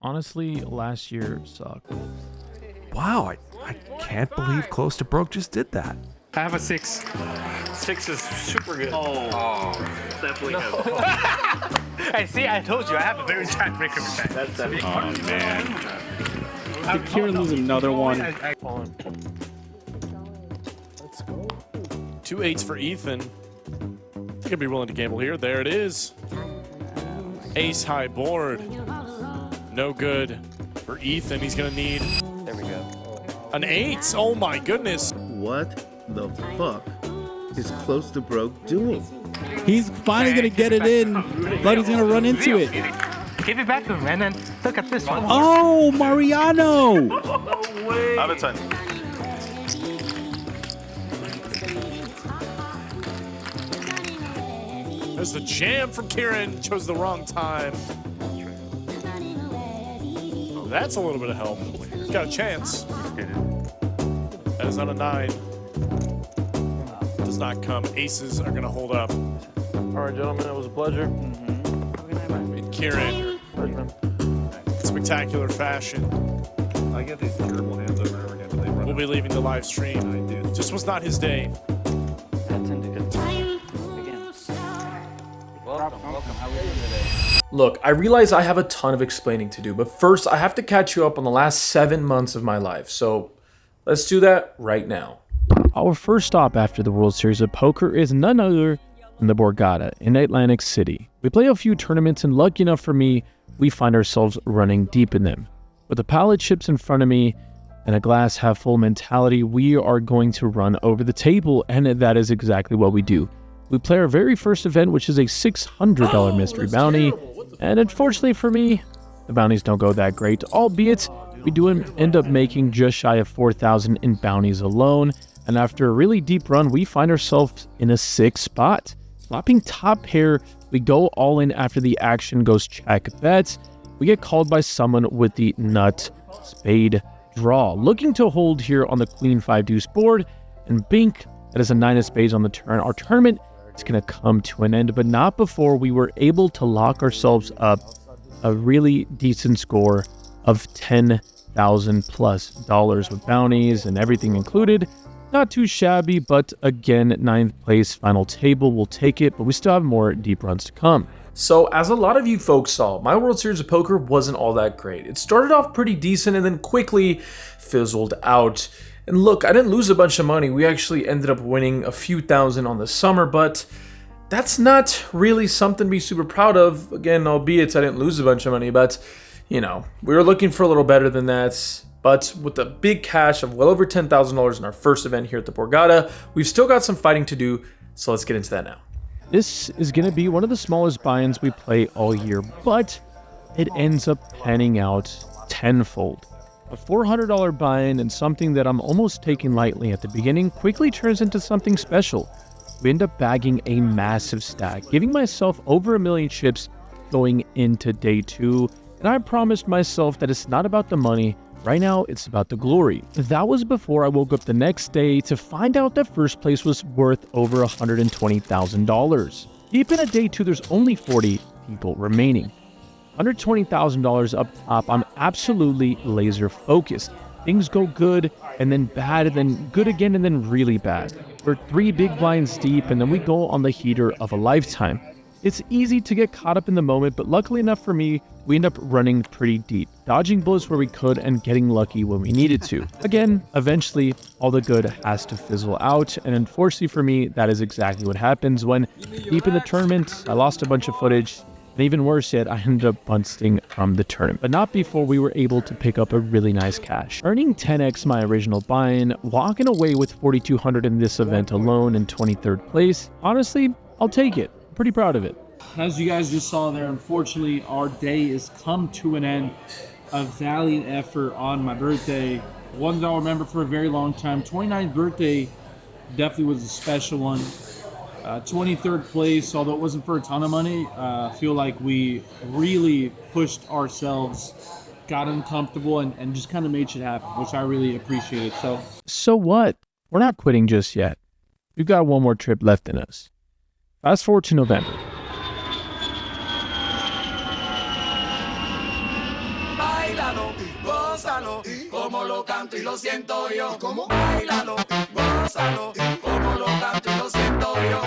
Honestly, last year sucked. Wow, I can't believe Close to Broke just did that. I have a 6. 6 is super good. Oh. Definitely no. Hey, see, I told you, I have a very track record with that. That's definitely. Oh, man. Did Kieran lose another one? Let's go. 2 8s for Ethan. I think I'd be willing to gamble here. There it is. Ace high board. No good for Ethan. He's going to need. There we go. An 8. Oh my goodness. What the fuck is Close to Broke doing? He's finally gonna get it in, but he's gonna run into it. Give it back to him, man, and look at this one. Oh, Mariano! No way. Out of 10. There's the jam from Kieran. Chose the wrong time. Oh, that's a little bit of help. He's got a chance. That is not a 9. Does not come. Aces are going to hold up. All right, gentlemen, it was a pleasure. And Kieran, spectacular fashion. I get these terrible hands over and over again, but they run. Will be leaving the live stream. I do. Just was not his day. That's into good. Again. Welcome. How are you doing today? Look, I realize I have a ton of explaining to do, but first I have to catch you up on the last 7 months of my life, so let's do that right now. Our first stop after the World Series of Poker is none other than the Borgata in Atlantic City. We play a few tournaments, and lucky enough for me, we find ourselves running deep in them. With the pallet chips in front of me and a glass half full mentality, we are going to run over the table, and that is exactly what we do. We play our very first event, which is a $600 mystery bounty, and unfortunately for me, the bounties don't go that great, albeit we do end up making just shy of 4,000 in bounties alone, and after a really deep run, we find ourselves in a 6th spot. Flopping top pair, we go all in after the action goes check bets. We get called by someone with the nut spade draw, looking to hold here on the queen 5 deuce board, and bink, that is a 9 of spades on the turn. Our tournament is going to come to an end, but not before we were able to lock ourselves up a really decent score of $10,000+ with bounties and everything included. Not too shabby, but again, 9th place, final table, we'll take it, but we still have more deep runs to come. So, as a lot of you folks saw, my World Series of Poker wasn't all that great. It started off pretty decent and then quickly fizzled out. And look, I didn't lose a bunch of money. We actually ended up winning a few thousand on the summer, but that's not really something to be super proud of. Again, albeit I didn't lose a bunch of money, but, you know, we were looking for a little better than that. But with the big cash of well over $10,000 in our first event here at the Borgata, we've still got some fighting to do, so let's get into that now. This is going to be one of the smallest buy-ins we play all year, but it ends up panning out tenfold. A $400 buy-in and something that I'm almost taking lightly at the beginning quickly turns into something special. We end up bagging a massive stack, giving myself over 1 million chips going into day 2, and I promised myself that it's not about the money. Right now, it's about the glory. That was before I woke up the next day to find out that first place was worth over $120,000. Deep into day 2, there's only 40 people remaining. $120,000 up top, I'm absolutely laser focused. Things go good, and then bad, and then good again, and then really bad. We're 3 big blinds deep, and then we go on the heater of a lifetime. It's easy to get caught up in the moment, but luckily enough for me, we end up running pretty deep, dodging bullets where we could and getting lucky when we needed to. Again, eventually, all the good has to fizzle out, and unfortunately for me, that is exactly what happens when deep in the tournament, I lost a bunch of footage, and even worse yet, I ended up busting from the tournament, but not before we were able to pick up a really nice cash. Earning 10x my original buy-in, walking away with 4,200 in this event alone in 23rd place, honestly, I'll take it. Pretty proud of it. As you guys just saw there, unfortunately, our day has come to an end. A valiant effort on my birthday. One that I'll remember for a very long time. 29th birthday definitely was a special one. 23rd place, although it wasn't for a ton of money, I feel like we really pushed ourselves, got uncomfortable, and just kind of made shit happen, which I really appreciated. So what? We're not quitting just yet. We've got one more trip left in us. Fast forward to November. Báilalo, gózalo, como lo canto y lo siento yo. Báilalo, gózalo, como lo canto y lo siento yo.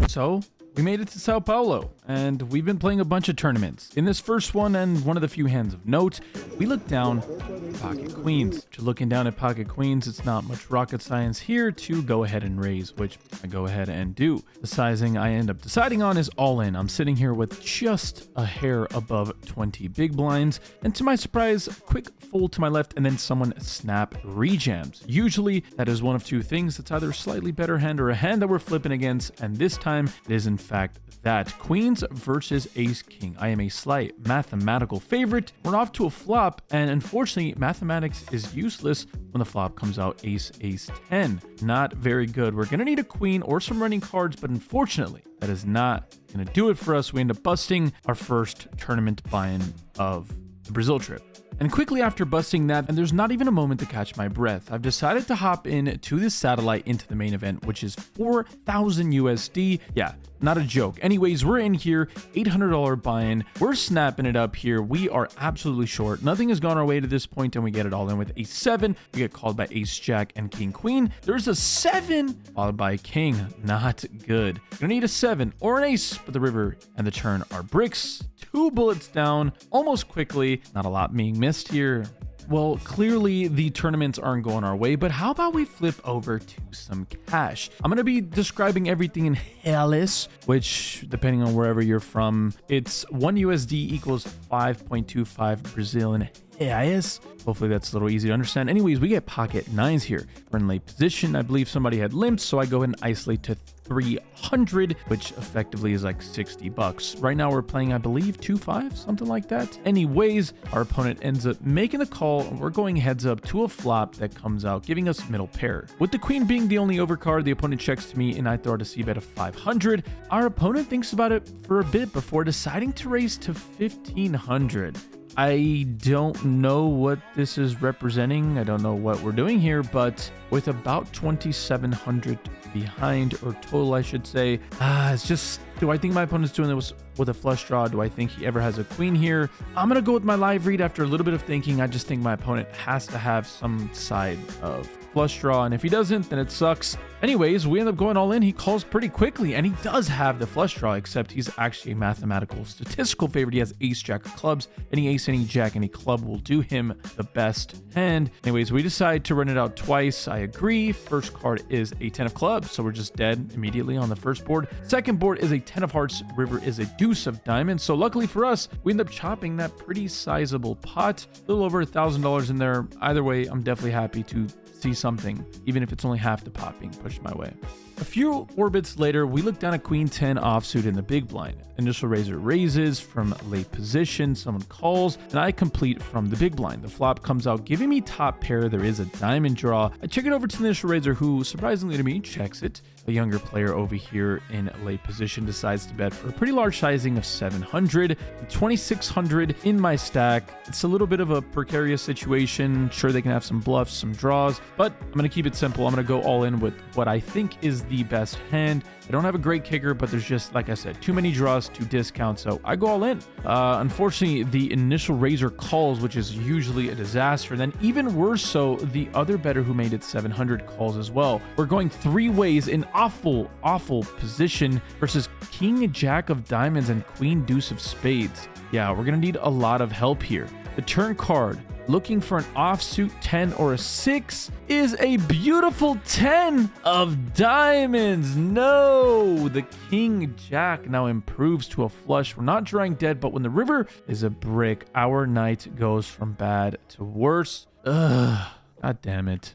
So, we made it to Sao Paulo, and we've been playing a bunch of tournaments. In this first one, and one of the few hands of note, we looked down at pocket queens. To looking down at pocket queens, it's not much rocket science here to go ahead and raise, which I go ahead and do. The sizing I end up deciding on is all in. I'm sitting here with just a hair above 20 big blinds, and to my surprise, quick fold to my left, and then someone snap rejams. Usually, that is one of two things. It's either a slightly better hand or a hand that we're flipping against, and this time, it is in fact that. Queens versus ace king. I am a slight mathematical favorite. We're off to a flop, and unfortunately, mathematics is useless when the flop comes out ace, ace, 10. Not very good. We're gonna need a queen or some running cards, but unfortunately, that is not gonna do it for us. We end up busting our first tournament buy-in of the Brazil trip. And quickly after busting that, and there's not even a moment to catch my breath, I've decided to hop in to this satellite into the main event, which is 4,000 USD. Yeah, not a joke. Anyways, we're in here, $800 buy-in. We're snapping it up here. We are absolutely short. Nothing has gone our way to this point, and we get it all in with ace 7. We get called by ace jack and king queen. There's a 7 followed by king. Not good. Gonna need a 7 or an ace, but the river and the turn are bricks. 2 bullets down almost quickly. Not a lot being missed here. Well, clearly the tournaments aren't going our way, but how about we flip over to some cash? I'm going to be describing everything in reais, which, depending on wherever you're from, it's 1 USD equals 5.25 Brazilian reais. Hopefully that's a little easy to understand. Anyways, we get pocket 9s here. We're in late position. I believe somebody had limped, so I go ahead and isolate to 300, which effectively is like 60 bucks. Right now we're playing, I believe, 2-5, something like that. Anyways, our opponent ends up making the call, and we're going heads up to a flop that comes out, giving us middle pair. With the queen being the only overcard, the opponent checks to me, and I throw out a c-bet of 500. Our opponent thinks about it for a bit before deciding to raise to 1,500. I don't know what this is representing. I don't know what we're doing here, but with about 2,700 behind, or total, I should say, it's just, do I think my opponent's doing this with a flush draw? Do I think he ever has a queen here? I'm going to go with my live read after a little bit of thinking. I just think my opponent has to have some side of flush draw, and if he doesn't, then it sucks. Anyways, we end up going all in. He calls pretty quickly, and he does have the flush draw, except he's actually a mathematical statistical favorite. He has ace jack of clubs, any ace, any jack, any club will do him the best hand. Anyways, we decide to run it out twice. I agree. First card is a 10 of clubs, so we're just dead immediately on the first board. Second board is a 10 of hearts. River is a deuce of diamonds. So luckily for us, we end up chopping that pretty sizable pot. A little over $1,000 in there. Either way, I'm definitely happy to see something, even if it's only half the pot being pushed my way. A few orbits later, we look down at queen 10 offsuit in the big blind. Initial raiser raises from late position, someone calls, and I complete from the big blind. The flop comes out, giving me top pair. There is a diamond draw. I check it over to the initial raiser, who, surprisingly to me, checks it. A younger player over here in late position decides to bet for a pretty large sizing of 700, 2,600 in my stack. It's a little bit of a precarious situation. Sure, they can have some bluffs, some draws, but I'm going to keep it simple. I'm going to go all in with what I think is the best hand. I don't have a great kicker, but there's just, like I said, too many draws to discount, so I go all in. Unfortunately, the initial raiser calls, which is usually a disaster. And then even worse so, the other bettor who made it 700 calls as well. We're going 3 ways in awful position versus king jack of diamonds and queen deuce of spades. Yeah, we're gonna need a lot of help here. The turn card, looking for an offsuit 10 or a 6, is a beautiful 10 of diamonds. No, the king jack now improves to a flush. We're not drawing dead, but when the river is a brick, our night goes from bad to worse. Ugh, god damn it.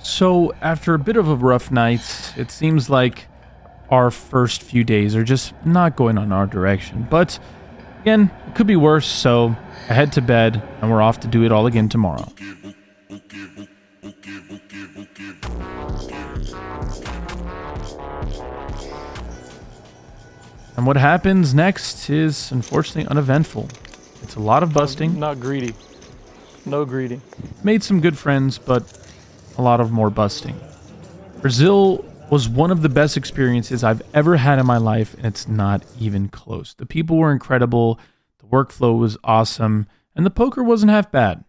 So after a bit of a rough night, it seems like our first few days are just not going on our direction. But again, it could be worse, so I head to bed, and we're off to do it all again tomorrow. And what happens next is unfortunately uneventful. It's a lot of busting. Not greedy. No greedy. Made some good friends, but a lot of more busting. Brazil was one of the best experiences I've ever had in my life, and it's not even close. The people were incredible, the workflow was awesome, and the poker wasn't half bad.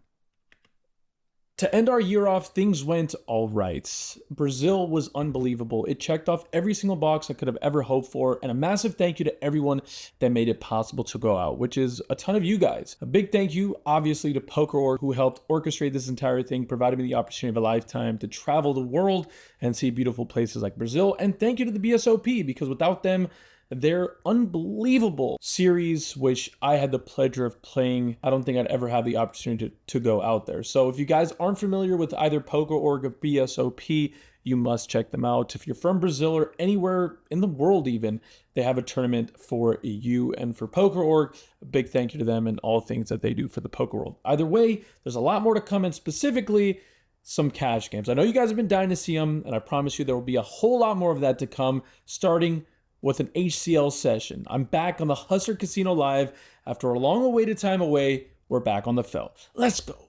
To end our year off, things went all right. Brazil was unbelievable. It checked off every single box I could have ever hoped for, and a massive thank you to everyone that made it possible to go out, which is a ton of you guys. A big thank you, obviously, to PokerOrg, who helped orchestrate this entire thing, provided me the opportunity of a lifetime to travel the world and see beautiful places like Brazil. And thank you to the BSOP, because without them, their unbelievable series, which I had the pleasure of playing, I don't think I'd ever have the opportunity to go out there. So if you guys aren't familiar with either PokerOrg or BSOP, you must check them out. If you're from Brazil or anywhere in the world even, they have a tournament for you. And for PokerOrg, a big thank you to them and all things that they do for the poker world. Either way, there's a lot more to come, and specifically some cash games. I know you guys have been dying to see them, and I promise you there will be a whole lot more of that to come, starting with an HCL session. I'm back on the Hustler Casino Live. After a long awaited time away, we're back on the fell. Let's go.